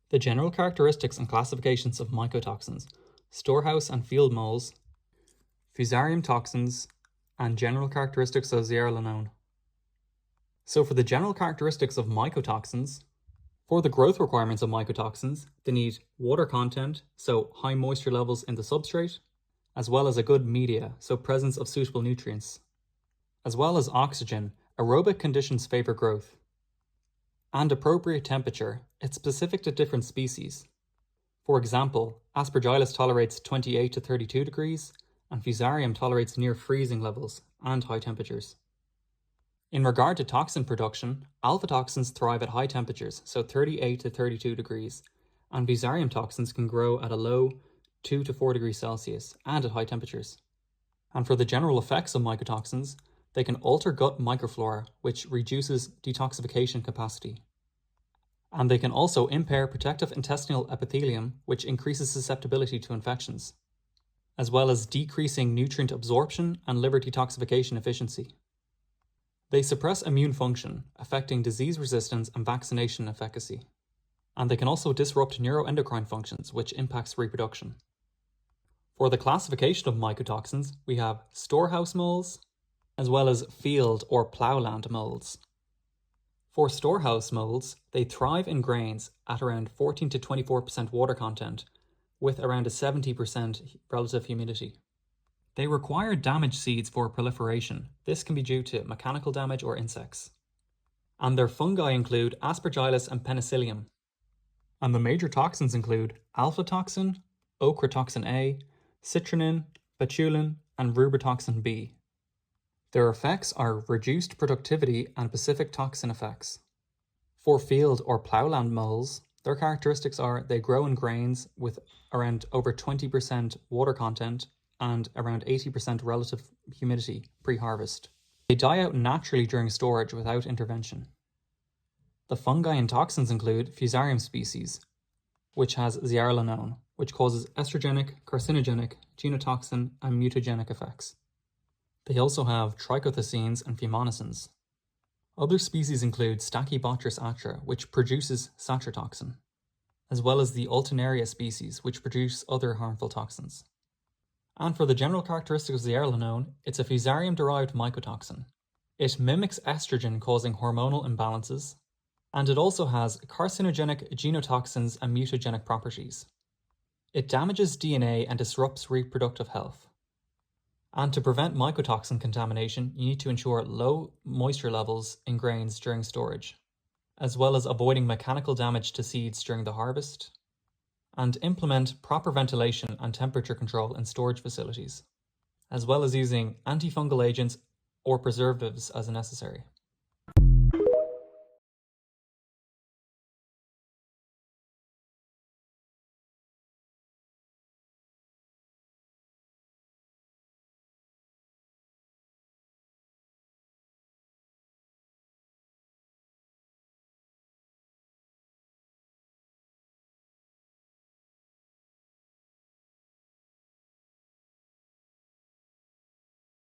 The general characteristics and classifications of mycotoxins, storehouse and field molds, fusarium toxins, and general characteristics of zearalenone. So for the general characteristics of mycotoxins, for the growth requirements of mycotoxins, they need water content, so high moisture levels in the substrate, as well as a good media, so presence of suitable nutrients, as well as oxygen. Aerobic conditions favor growth, and appropriate temperature. It's specific to different species. For example, Aspergillus tolerates 28 to 32 degrees, and Fusarium tolerates near freezing levels and high temperatures. In regard to toxin production, alpha toxins thrive at high temperatures, so 38 to 32 degrees, and Fusarium toxins can grow at a low 2 to 4 degrees Celsius and at high temperatures. And for the general effects of mycotoxins, they can alter gut microflora, which reduces detoxification capacity. And they can also impair protective intestinal epithelium, which increases susceptibility to infections, as well as decreasing nutrient absorption and liver detoxification efficiency. They suppress immune function, affecting disease resistance and vaccination efficacy. And they can also disrupt neuroendocrine functions, which impacts reproduction. For the classification of mycotoxins, we have storehouse molds, as well as field or ploughland molds. For storehouse molds, they thrive in grains at around 14 to 24% water content, with around a 70% relative humidity. They require damaged seeds for proliferation. This can be due to mechanical damage or insects. And their fungi include Aspergillus and Penicillium. And the major toxins include alpha toxin, ochratoxin A, citrinin, betulin, and rubatoxin B. Their effects are reduced productivity and specific toxin effects. For field or ploughland molds, their characteristics are they grow in grains with around over 20% water content and around 80% relative humidity pre-harvest. They die out naturally during storage without intervention. The fungi and toxins include Fusarium species, which has zearalenone, which causes estrogenic, carcinogenic, genotoxin, and mutagenic effects. They also have trichothecenes and fumonisins. Other species include Stachybotrys atra, which produces satrotoxin, as well as the Alternaria species, which produce other harmful toxins. And for the general characteristics of zearalenone, it's a fusarium-derived mycotoxin. It mimics estrogen, causing hormonal imbalances, and it also has carcinogenic genotoxins and mutagenic properties. It damages DNA and disrupts reproductive health. And to prevent mycotoxin contamination, you need to ensure low moisture levels in grains during storage, as well as avoiding mechanical damage to seeds during the harvest, and implement proper ventilation and temperature control in storage facilities, as well as using antifungal agents or preservatives as necessary.